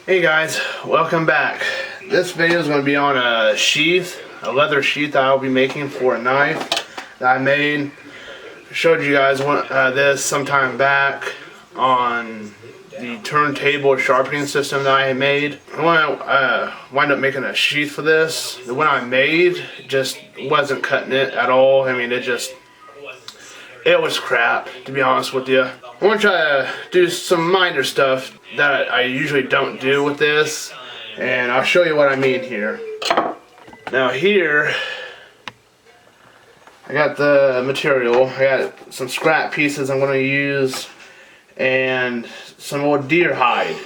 Hey guys, welcome back. This video is going to be on a sheath, a leather sheath I'll be making for a knife that I made. I showed you guys this sometime back on the turntable sharpening system that I made. I want to wind up making a sheath for this. The one I made just wasn't cutting it at all. I mean, it was crap, to be honest with you. I want to try to do some minor stuff that I usually don't do with this, and I'll show you what I mean here. Now here, I got the material. I got some scrap pieces I'm going to use, and some old deer hide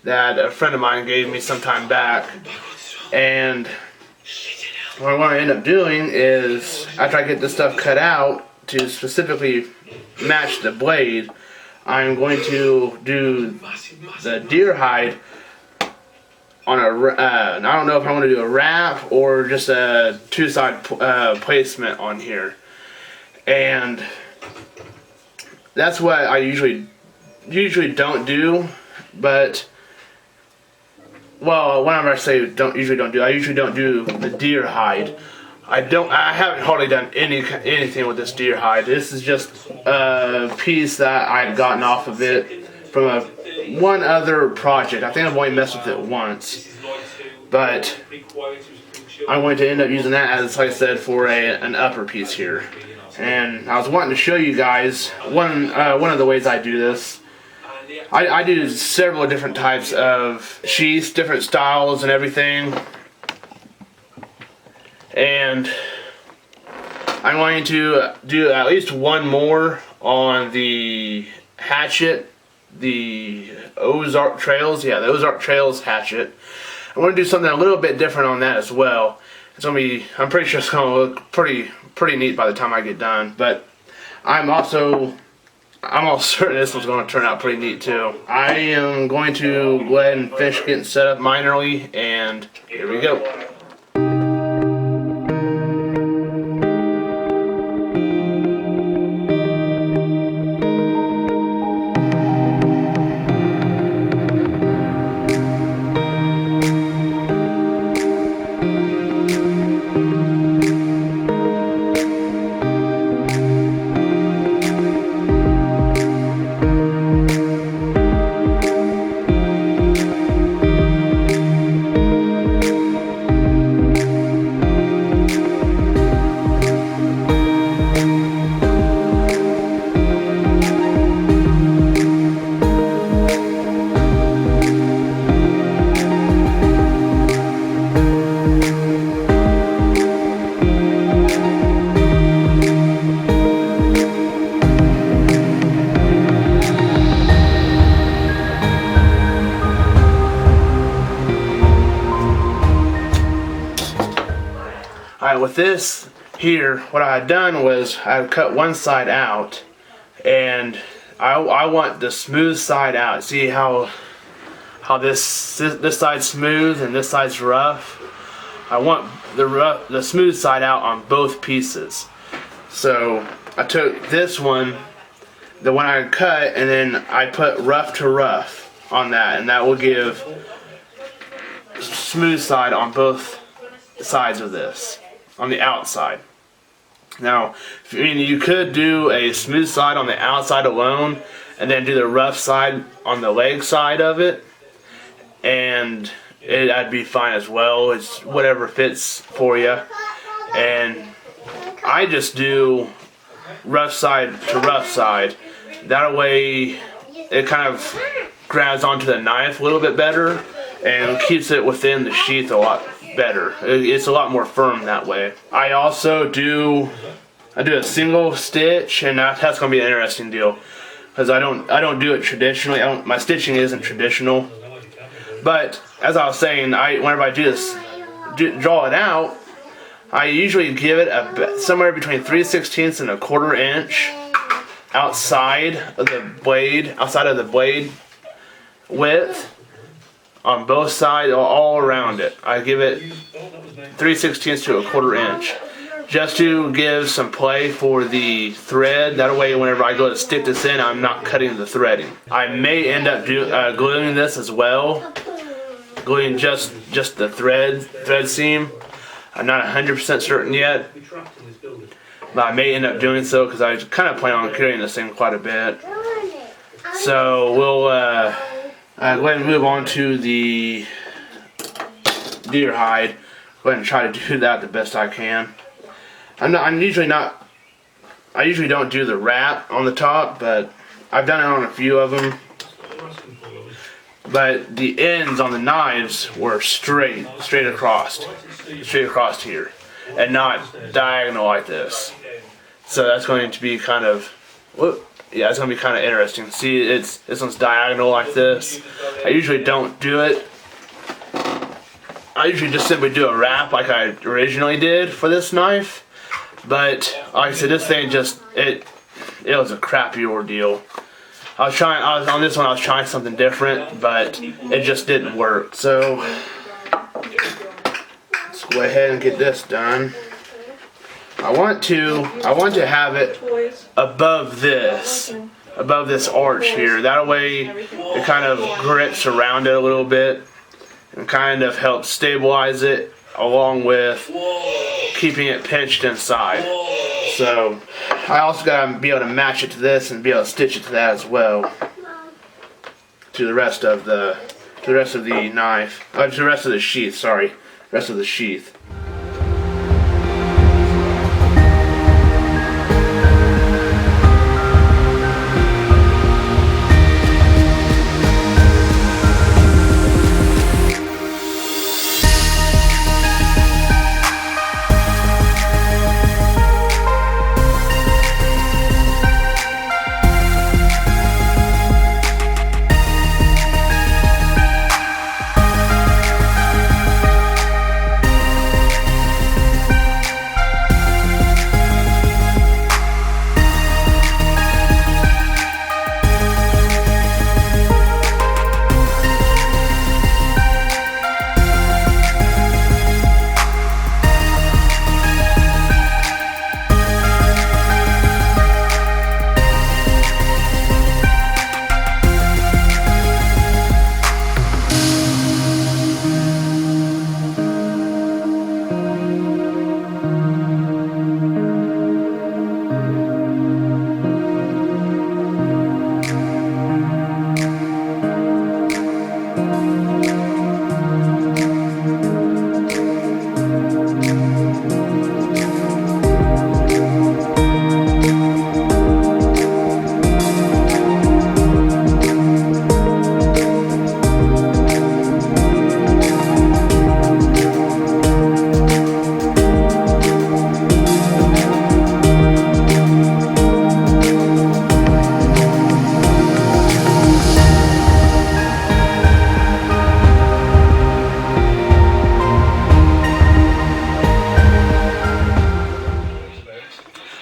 that a friend of mine gave me some time back. And what I want to end up doing is, after I get this stuff cut out to specifically match the blade, I'm going to do the deer hide on a, I don't know if I want to do a wrap or just a two-side placement on here. And that's what I usually don't do, but, well, whenever I say usually don't do the deer hide. I haven't hardly done anything with this deer hide. This is just a piece that I've gotten off of it from one other project. I think I've only messed with it once, but I'm going to end up using that as, like I said, for an upper piece here. And I was wanting to show you guys one of the ways I do this. I do several different types of sheaths, different styles and everything. And I'm going to do at least one more on the hatchet, the Ozark Trails. Yeah, the Ozark Trails hatchet. I want to do something a little bit different on that as well. It's going to be, I'm pretty sure it's going to look pretty neat by the time I get done. But I'm all certain this one's going to turn out pretty neat too. I am going to go ahead and finish getting set up minorly, and here we go. Alright, with this here, what I had done was I had cut one side out, and I want the smooth side out. See how this side's smooth and this side's rough? I want the smooth side out on both pieces. So I took this one, the one I cut, and then I put rough to rough on that, and that will give smooth side on both sides of this, on the outside. Now, I mean, you could do a smooth side on the outside alone and then do the rough side on the leg side of it, and that'd be fine as well. It's whatever fits for you. And I just do rough side to rough side. That way it kind of grabs onto the knife a little bit better and keeps it within the sheath a lot better. It's a lot more firm that way. I also do a single stitch, and that's gonna be an interesting deal because I don't do it traditionally. My stitching isn't traditional, but as I was saying, whenever I do this, draw it out, I usually give it somewhere between 3/16 and 1/4 inch outside of the blade width on both sides, all around it. I give it 3/16 to 1/4 inch, just to give some play for the thread. That way, whenever I go to stick this in, I'm not cutting the threading. I may end up gluing this as well, gluing just the thread seam. I'm not 100% certain yet, but I may end up doing so because I kind of plan on carrying this thing quite a bit. So we'll go ahead and move on to the deer hide. Go ahead and try to do that the best I can. I usually don't do the wrap on the top, but I've done it on a few of them. But the ends on the knives were straight across here, and not diagonal like this. So that's going to be kind of, yeah, it's going to be kind of interesting. See, this one's diagonal like this. I usually don't do it. I usually just simply do a wrap like I originally did for this knife. But like I said, this thing it was a crappy ordeal. On this one I was trying something different, but it just didn't work. So let's go ahead and get this done. I want to have it above this arch here. That way it kind of grips around it a little bit and kind of helps stabilize it, along with keeping it pinched inside. So I also gotta be able to match it to this and be able to stitch it to that as well. To the rest of the knife. To the rest of the sheath, sorry. Rest of the sheath.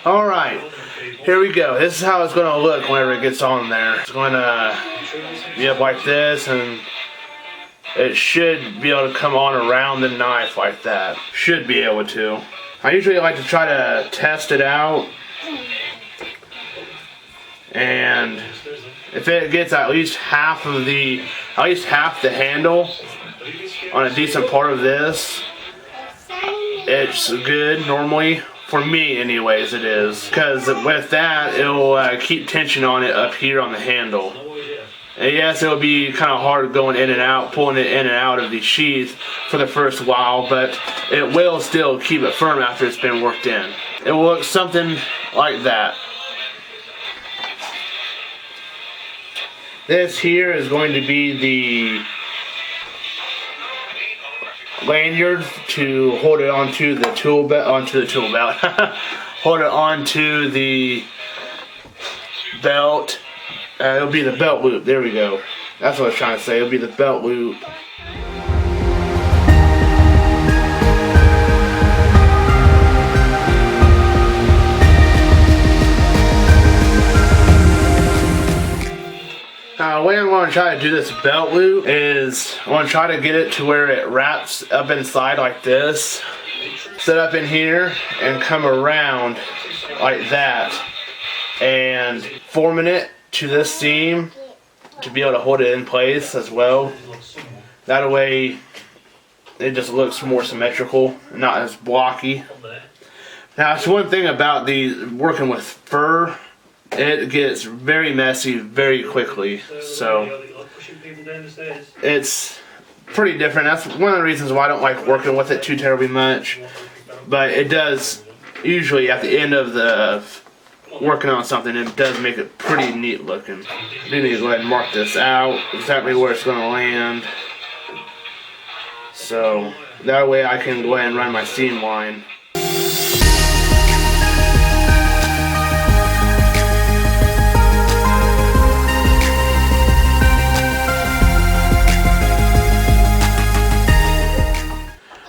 Alright, here we go. This is how it's going to look whenever it gets on there. It's going to be up like this, and it should be able to come on around the knife like that. Should be able to. I usually like to try to test it out, and if it gets at least half the handle on a decent part of this, it's good normally. For me anyways, it is. Because with that, it'll keep tension on it up here on the handle. And yes, it'll be kind of hard going in and out, pulling it in and out of the sheath for the first while, but it will still keep it firm after it's been worked in. It will look something like that. This here is going to be the lanyard to hold it onto the tool belt, hold it onto the belt. It'll be the belt loop. There we go. That's what I was trying to say. It'll be the belt loop. Now, the way I'm going to try to do this belt loop is I'm going to try to get it to where it wraps up inside like this, set up in here, and come around like that, and forming it to this seam to be able to hold it in place as well. That way it just looks more symmetrical, not as blocky. Now, it's one thing about working with fur, it gets very messy very quickly. So it's pretty different. That's one of the reasons why I don't like working with it too terribly much. But it does, usually at the end of the working on something, it does make it pretty neat looking. I do need to go ahead and mark this out, exactly where it's going to land. So that way I can go ahead and run my seam line.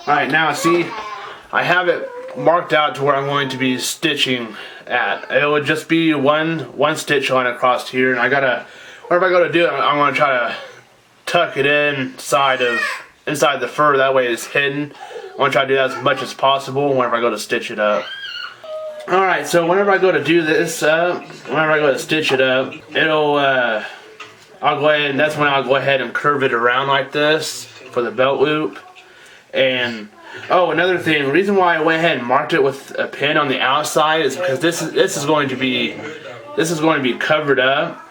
Alright, now see, I have it marked out to where I'm going to be stitching at. It would just be one stitch line across here, and whenever I go to do it, I'm going to try to tuck it inside the fur, that way it's hidden. I want to try to do that as much as possible whenever I go to stitch it up. Alright, so whenever I go to do this up, whenever I go to stitch it up, that's when I'll go ahead and curve it around like this for the belt loop. And another thing, the reason why I went ahead and marked it with a pin on the outside is because this is going to be covered up.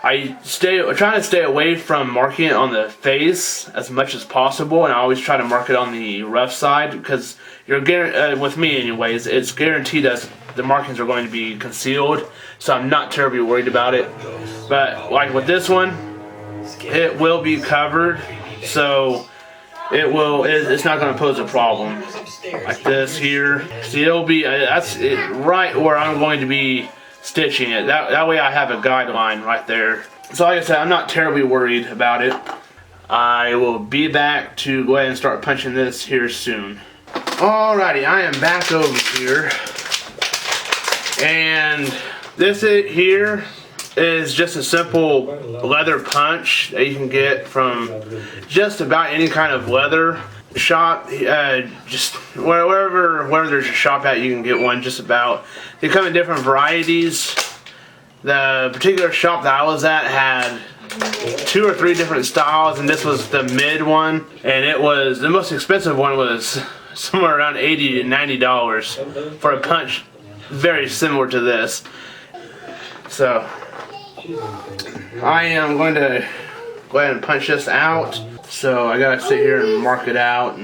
I try to stay away from marking it on the face as much as possible, and I always try to mark it on the rough side because with me anyways, it's guaranteed that the markings are going to be concealed, so I'm not terribly worried about it. But like with this one, it will be covered, so it's not going to pose a problem. Like this here, see, it'll be that's it right where I'm going to be stitching it. That way I have a guideline right there. So like I said, I'm not terribly worried about it. I will be back to go ahead and start punching this here soon. Alrighty, I am back over here, and this here is just a simple leather punch that you can get from just about any kind of leather shop. Just wherever there's a shop at, you can get one. Just about. They come in different varieties. The particular shop that I was at had 2 or 3 different styles, and this was the mid one, and the most expensive one was somewhere around $80 to $90 for a punch very similar to this. So I am going to go ahead and punch this out. So I gotta sit here and mark it out.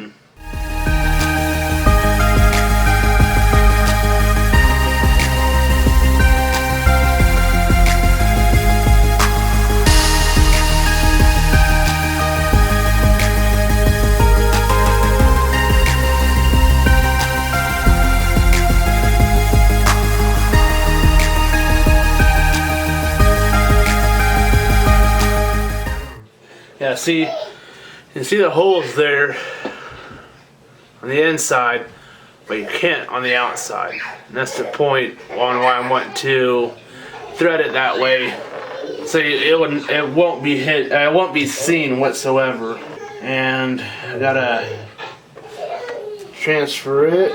Yeah, see, you can see the holes there on the inside, but you can't on the outside. And that's the point on why I want to thread it that way, so it won't be it won't be seen whatsoever. And I gotta transfer it.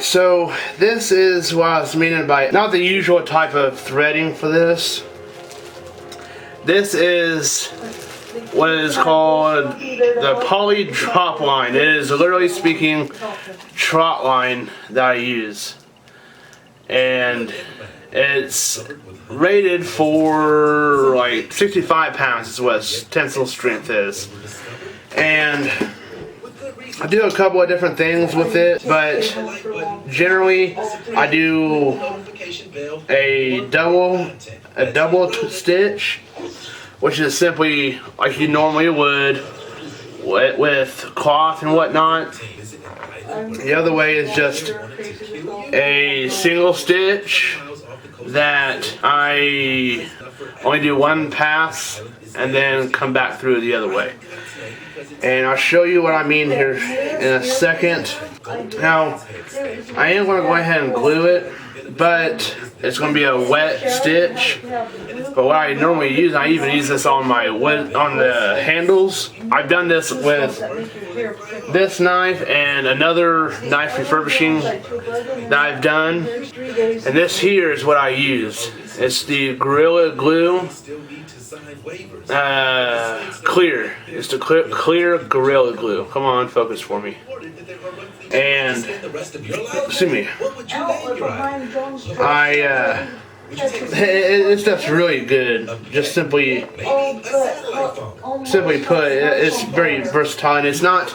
So this is what I was meaning by not the usual type of threading for this. This is what is called the poly drop line. It is literally speaking trot line that I use, and It's rated for like 65 pounds is what its tensile strength is. And I do a couple of different things with it, but generally I do a double stitch, which is simply like you normally would with cloth and whatnot. The other way is just a single stitch that I only do one pass and then come back through the other way. And I'll show you what I mean here in a second. Now, I am going to go ahead and glue it, but it's going to be a wet stitch. But what I normally use, I even use this on the handles. I've done this with this knife and another knife refurbishing that I've done. And this here is what I use. It's the Gorilla Glue clear. It's the clear Gorilla Glue. Come on, focus for me. And excuse me. This stuff's really good. Just simply put, it's very versatile, and it's not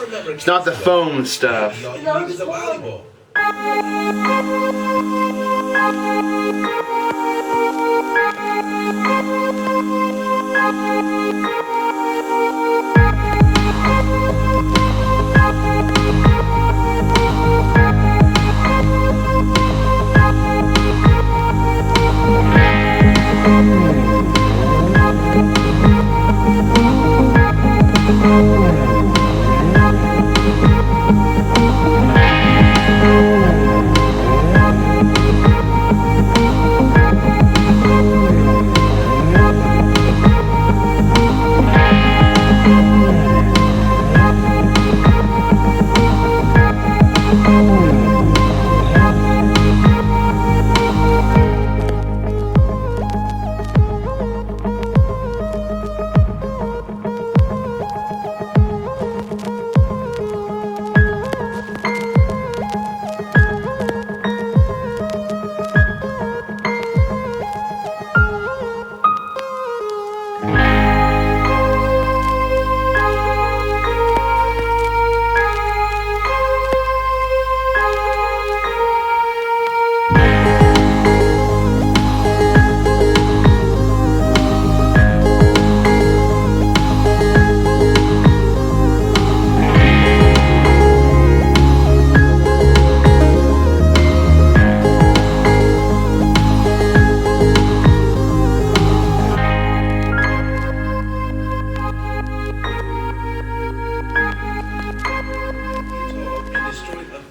the foam stuff.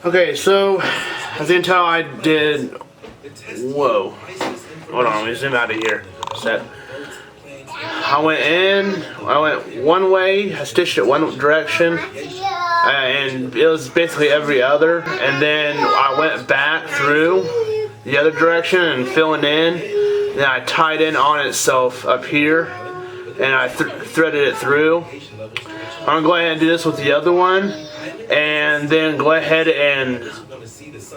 Okay, so as you can tell, I did. Whoa. Hold on, let me zoom out of here. Set. I went one way, I stitched it one direction, and it was basically every other, and then I went back through the other direction and filling in, then I tied in on itself up here, and I threaded it through. I'm going to go ahead and do this with the other one, and then go ahead and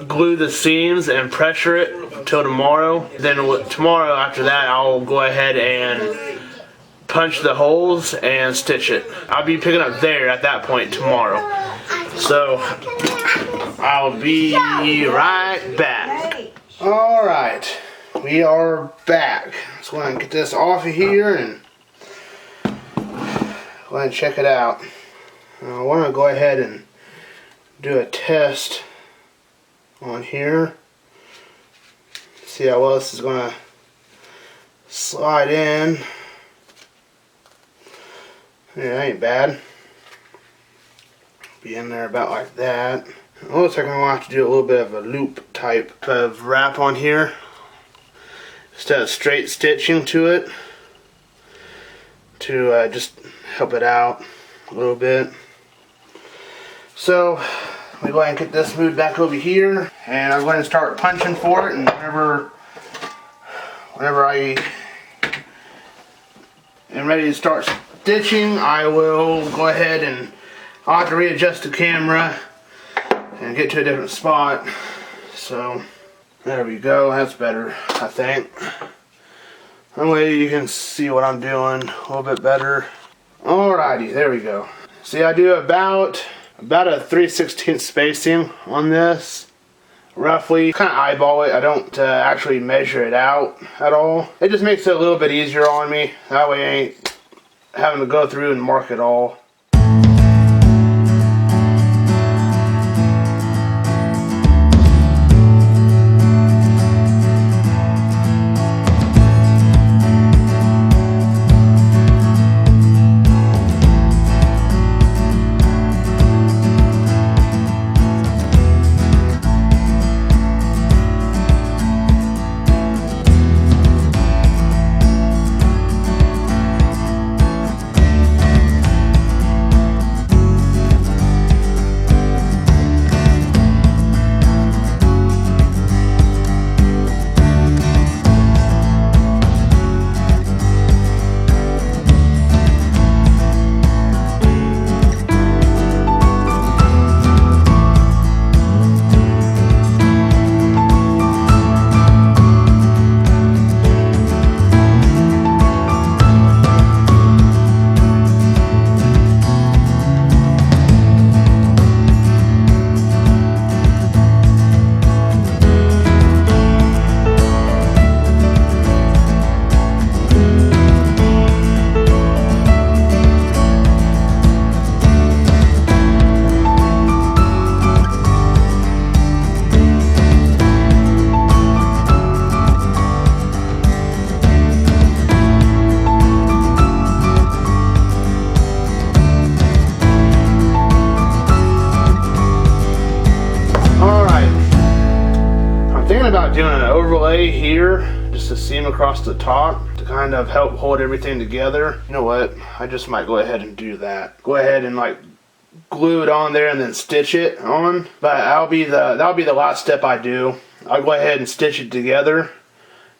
glue the seams and pressure it until tomorrow. Then tomorrow after that, I'll go ahead and punch the holes and stitch it. I'll be picking up there at that point tomorrow. So I'll be right back. Alright, we are back. Let's go ahead and get this off of here and go ahead and check it out. I want to go ahead and do a test on here. See how well this is going to slide in. Yeah, that ain't bad. Be in there about like that. It looks like I'm going to have to do a little bit of a loop type of wrap on here instead of straight stitching to it to just help it out a little bit. So let me go ahead and get this moved back over here, and I'm going to start punching for it, and whenever I am ready to start stitching, I will go ahead and I'll have to readjust the camera and get to a different spot. So There we go, that's better, I think. That way you can see what I'm doing a little bit better. Alrighty, there we go. See, I do about a 3/16 spacing on this. Roughly, kind of eyeball it. I don't actually measure it out at all. It just makes it a little bit easier on me. That way I ain't having to go through and mark it all. About doing an overlay here just to seam across the top to kind of help hold everything together. You know what, I just might go ahead and do that. Go ahead and like glue it on there and then stitch it on, but that'll be the last step I do. I'll go ahead and stitch it together.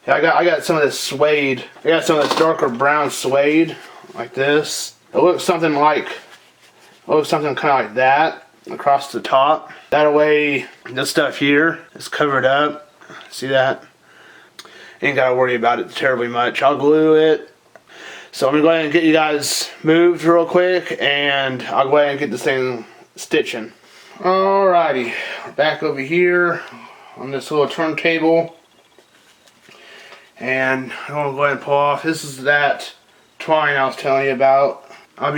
I got some of this suede. I got some of this darker brown suede like this. It looks something kind of like that across the top. That way this stuff here is covered up. See that? Ain't gotta worry about it terribly much. I'll glue it. So I'm gonna go ahead and get you guys moved real quick, and I'll go ahead and get this thing stitching. Alrighty, we're back over here on this little turntable, and I'm gonna go ahead and pull off. This is that twine I was telling you about. I'll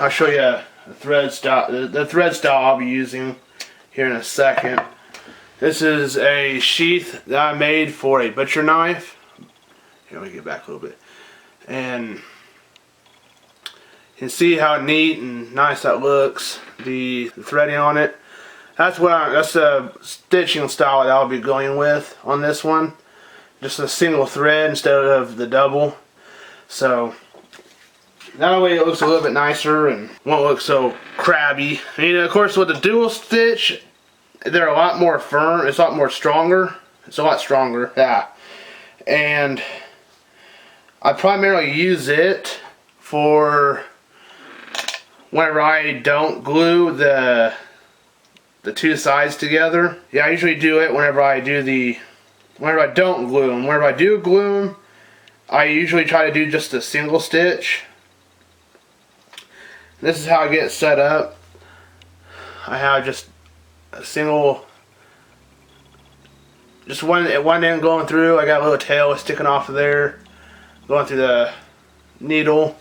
show you the thread style. The thread style I'll be using here in a second. This is a sheath that I made for a butcher knife. Here, let me get back a little bit. And you can see how neat and nice that looks. The threading on it. That's the stitching style that I'll be going with on this one. Just a single thread instead of the double. So that way it looks a little bit nicer and won't look so crabby. I mean, of course, with the dual stitch, they're a lot more firm. It's a lot more stronger. It's a lot stronger, yeah. And I primarily use it for whenever I don't glue the two sides together. Yeah, I usually do it whenever I don't glue them. Whenever I do glue them, I usually try to do just a single stitch. This is how I get it set up. I have just a single, just one end going through. I got a little tail sticking off of there, going through the needle,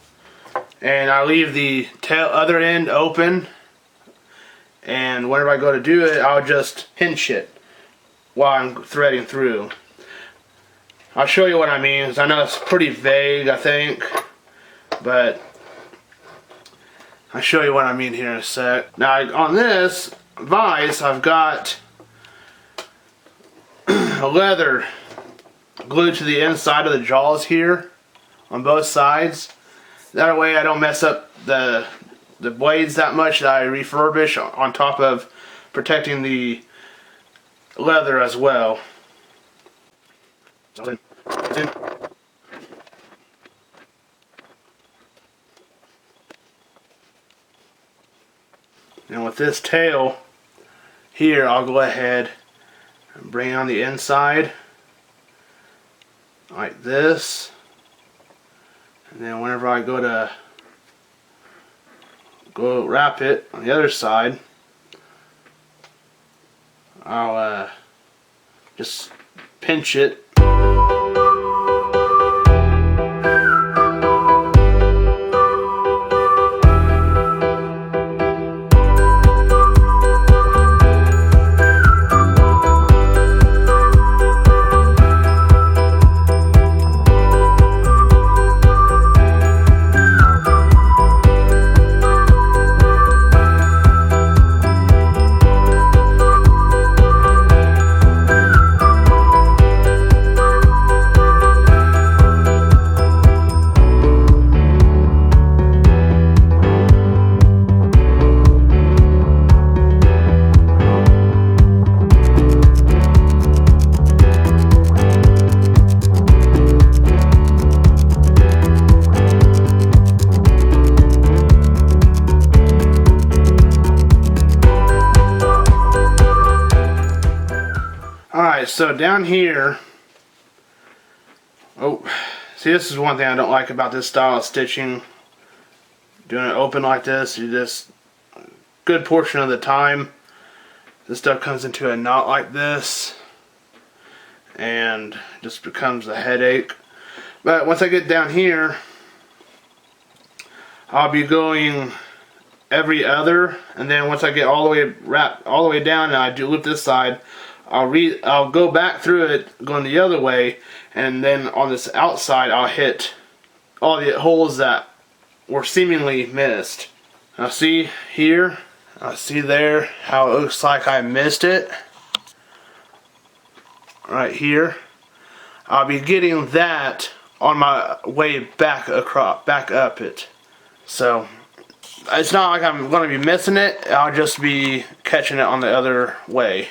and I leave the other end open, and whenever I go to do it, I'll just pinch it while I'm threading through. I'll show you what I mean, because I know it's pretty vague, I think, but I'll show you what I mean here in a sec. Now on this vise, I've got a leather glued to the inside of the jaws here on both sides. That way I don't mess up the blades that much, that I refurbish on top of protecting the leather as well. And with this tail here, I'll go ahead and bring it on the inside like this, and then whenever I go wrap it on the other side, I'll just pinch it. Alright, so down here, see, this is one thing I don't like about this style of stitching. Doing it open like this, you just, good portion of the time, this stuff comes into a knot like this, and just becomes a headache. But once I get down here, I'll be going every other, and then once I get all the way wrapped all the way down, and I do loop this side, I'll go back through it going the other way, and then on this outside I'll hit all the holes that were seemingly missed. Now see here, I see there how it looks like I missed it. Right here. I'll be getting that on my way back up it. So it's not like I'm going to be missing it, I'll just be catching it on the other way.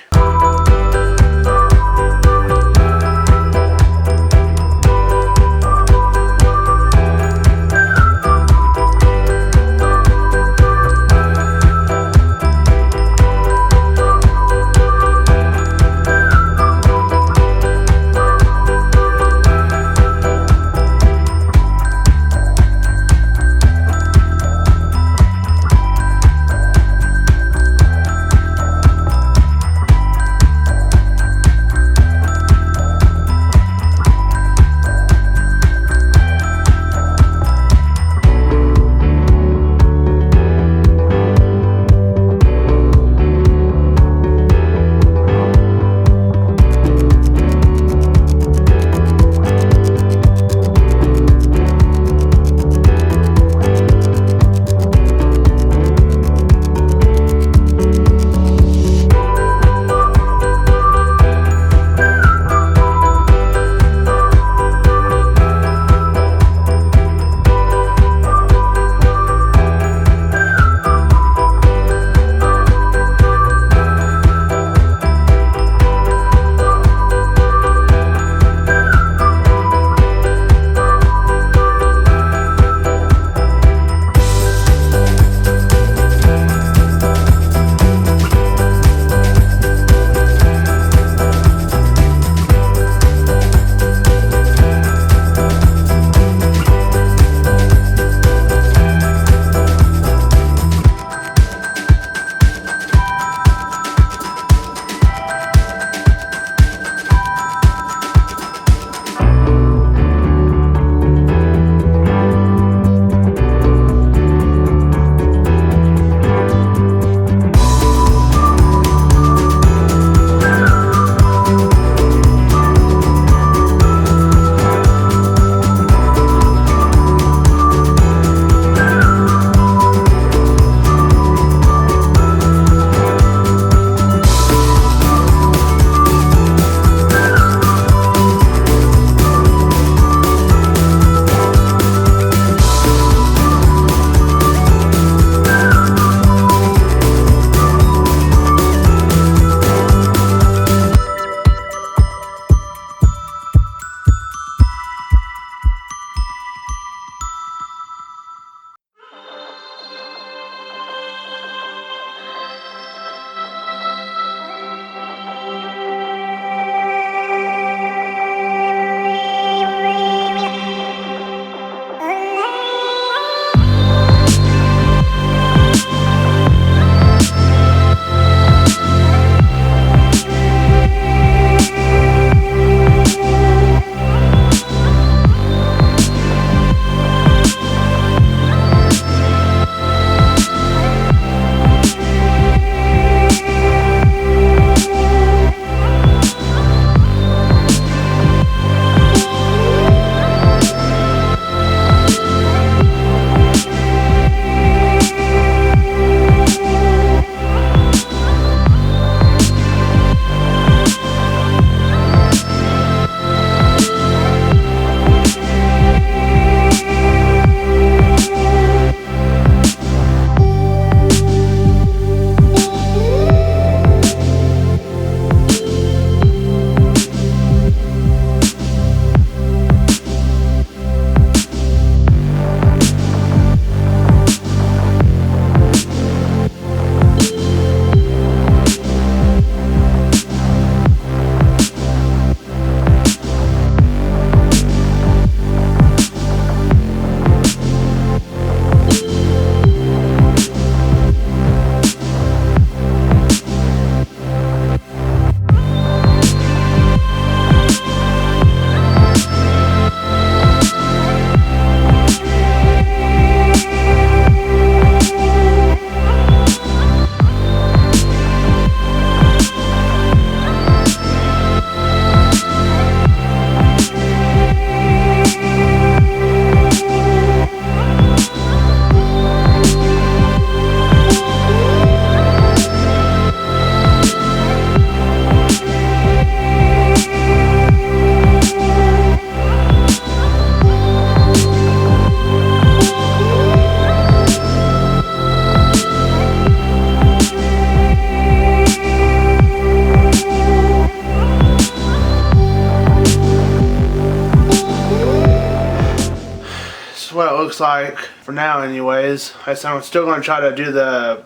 that's what it looks like for now anyways. I'm still going to try to do the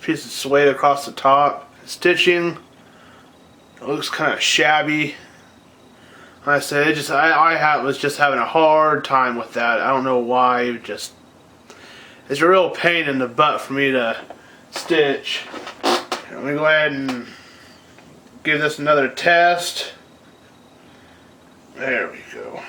piece of suede across the top. Stitching, it looks kind of shabby. Like I said, I was just having a hard time with that. I don't know why. It's a real pain in the butt for me to stitch. Let me go ahead and give this another test. There we go.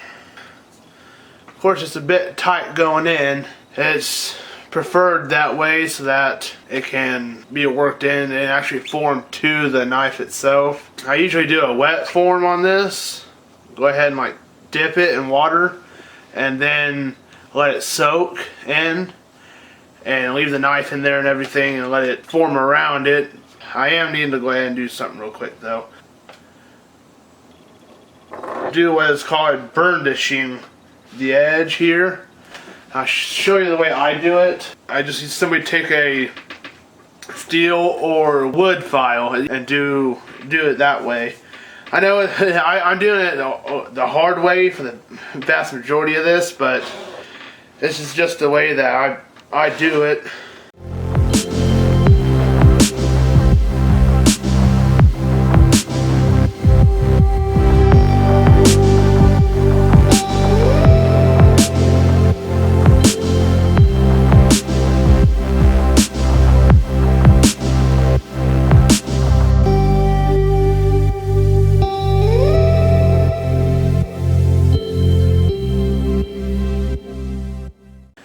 Of course, it's a bit tight going in. It's preferred that way so that it can be worked in and actually form to the knife itself. I usually do a wet form on this. Go ahead and like dip it in water and then let it soak in and leave the knife in there and everything and let it form around it. I am needing to go ahead and do something real quick though. Do what is called burnishing the edge here. I'll show you the way I do it. I just need somebody to take a steel or wood file and do it that way. I know I'm doing it the hard way for the vast majority of this, but this is just the way that I do it.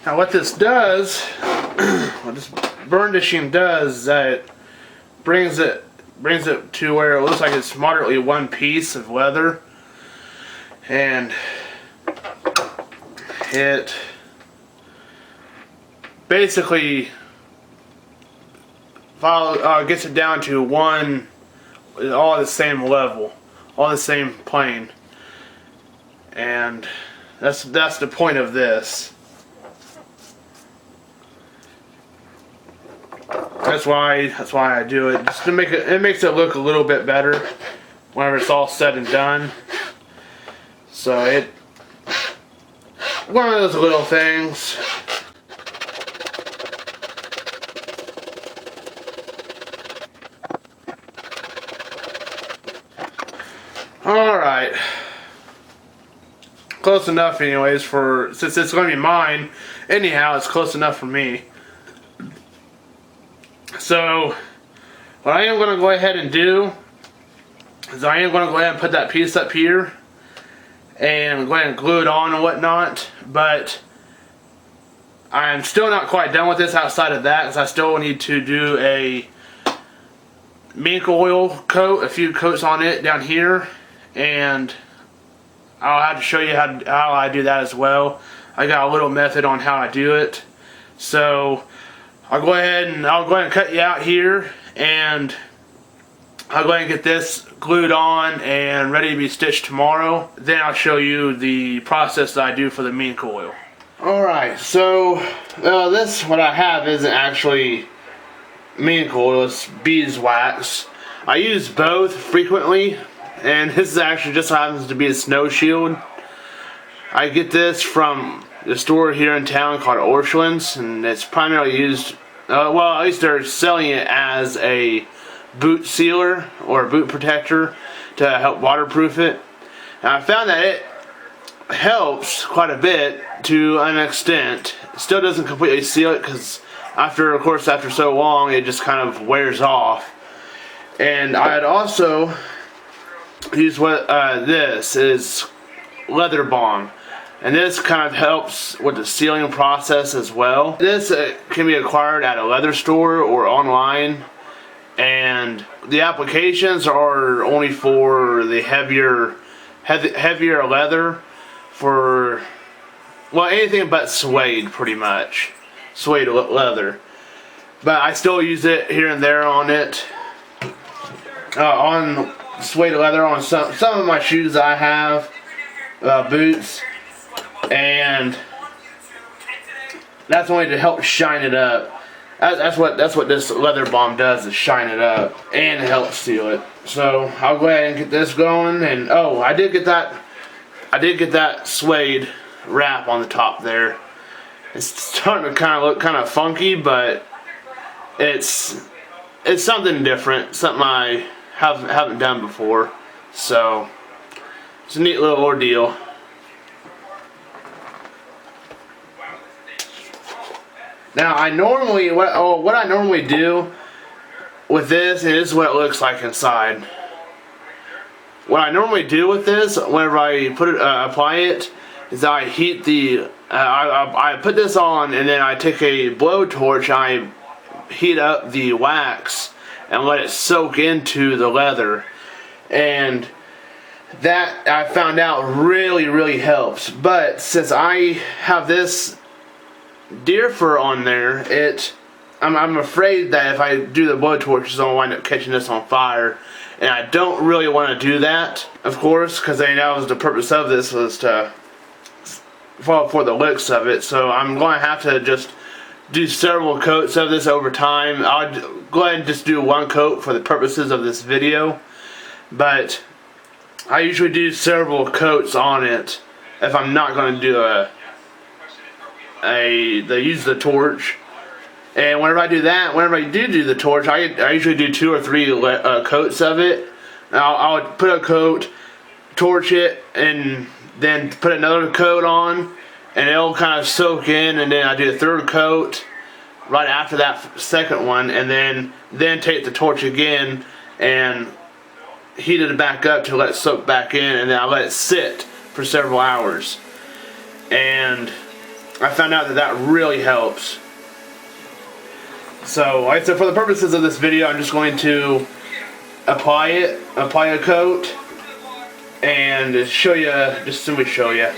Now what this does, what this burnishing does, is that it brings it to where it looks like it's moderately one piece of leather, and it basically gets it down to one, all the same level, all the same plane, and that's the point of this. That's why I do it, just to make it makes it look a little bit better whenever it's all said and done. So one of those little things. Alright. Close enough anyways since it's going to be mine. Anyhow, it's close enough for me. So, what I am going to go ahead and do is I am going to go ahead and put that piece up here and go ahead and glue it on and whatnot, but I'm still not quite done with this outside of that, because I still need to do a mink oil coat, a few coats on it down here, and I'll have to show you how I do that as well. I got a little method on how I do it. So I'll go ahead and cut you out here, and I'll go ahead and get this glued on and ready to be stitched tomorrow. Then I'll show you the process that I do for the mink oil. Alright, so what I have isn't actually mink oil, it's beeswax. I use both frequently, and this actually just happens to be a snow shield. I get this from the store here in town called Orchlands, and it's primarily used, well, at least they're selling it as a boot sealer or boot protector to help waterproof it. And I found that it helps quite a bit to an extent. It still doesn't completely seal it, because after so long it just kind of wears off. And I had also used this is leather balm, and this kind of helps with the sealing process as well. This can be acquired at a leather store or online, and the applications are only for the heavier leather, for, well, anything but suede, pretty much suede leather. But I still use it here and there on it, on suede leather on some of my shoes I have, boots, and that's only to help shine it up. That's what this leather balm does, is shine it up and help seal it. So I'll go ahead and get this going. And oh, I did get that suede wrap on the top there. It's starting to kind of look kind of funky, but it's something different, something I haven't done before. So it's a neat little ordeal. Now what I normally do with this, and this is what it looks like inside. What I normally do with this, whenever I apply it, is I heat the I put this on, and then I take a blowtorch, I heat up the wax and let it soak into the leather, and that I found out really helps. But since I have this deer fur on there, I'm afraid that if I do the blowtorch, it's gonna wind up catching this on fire, and I don't really want to do that, of course, because that was the purpose of this, was to fall for the looks of it. So I'm going to have to just do several coats of this over time. I'll go ahead and just do one coat for the purposes of this video, but I usually do several coats on it if I'm not going to do use the torch. And whenever I do that, whenever I do the torch, I usually do 2 or 3 coats of it. I'll put a coat, torch it, and then put another coat on, and it'll kind of soak in, and then I do a 3rd coat right after that second one, and then take the torch again and heat it back up to let it soak back in, and then I let it sit for several hours. And I found out that really helps. So, like I said, for the purposes of this video, I'm just going to apply a coat, and show you, just simply show you.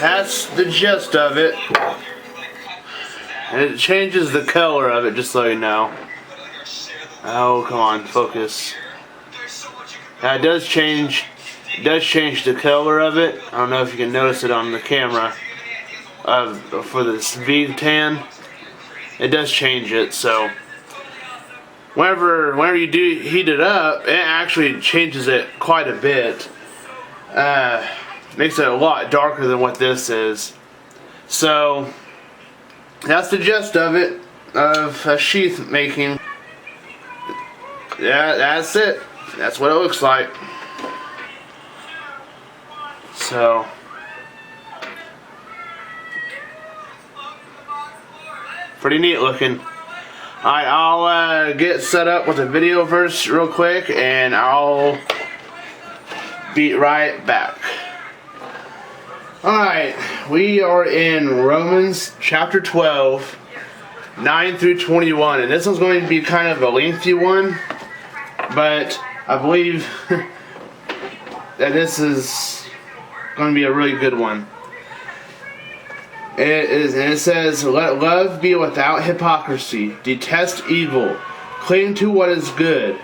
That's the gist of it. And it changes the color of it, just so you know. Oh, come on, focus. Now it does change the color of it. I don't know if you can notice it on the camera. For this V-tan, it does change it. So whenever you do heat it up, it actually changes it quite a bit. Makes it a lot darker than what this is. So that's the gist of it, of a sheath making. Yeah, that's it. That's what it looks like. So pretty neat looking. Alright, I'll get set up with the video verse real quick, and I'll be right back. Alright, we are in Romans chapter 12, 9 through 21, and this one's going to be kind of a lengthy one, but I believe that this is going to be a really good one. It says, "Let love be without hypocrisy, detest evil, cling to what is good,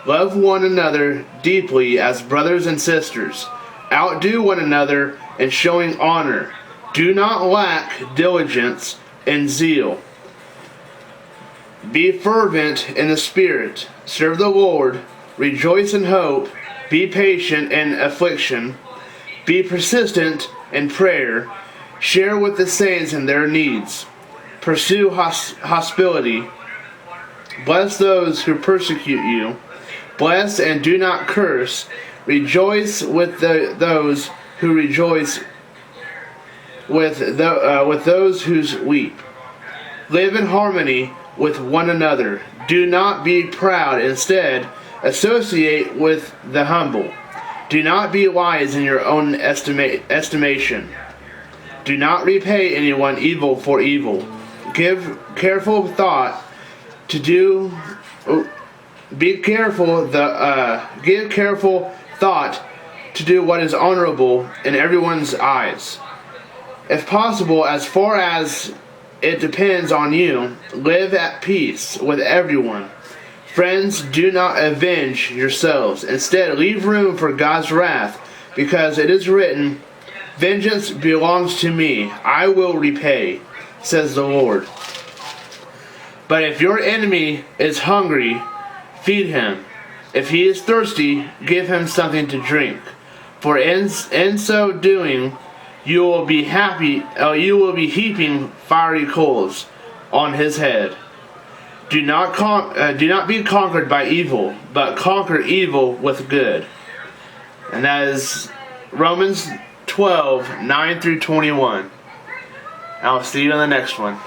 Love one another deeply as brothers and sisters. Outdo one another in showing honor. Do not lack diligence and zeal. Be fervent in the Spirit. Serve the Lord. Rejoice in hope. Be patient in affliction. Be persistent in prayer. Share with the saints in their needs. Pursue hospitality. Bless those who persecute you. Bless and do not curse. Rejoice with those who rejoice, with those who weep. Live in harmony with one another. Do not be proud. Instead, associate with the humble. Do not be wise in your own estimation. Do not repay anyone evil for evil. Give careful thought to do. Give careful thought to do what is honorable in everyone's eyes. If possible, as far as it depends on you, live at peace with everyone. Friends, do not avenge yourselves. Instead, leave room for God's wrath, because it is written, "Vengeance belongs to me. I will repay," says the Lord. But if your enemy is hungry, feed him. If he is thirsty, give him something to drink. For in so doing, you will be heaping fiery coals on his head. Do not be conquered by evil, but conquer evil with good. And that is Romans 12:9 through 21. I'll see you in the next one.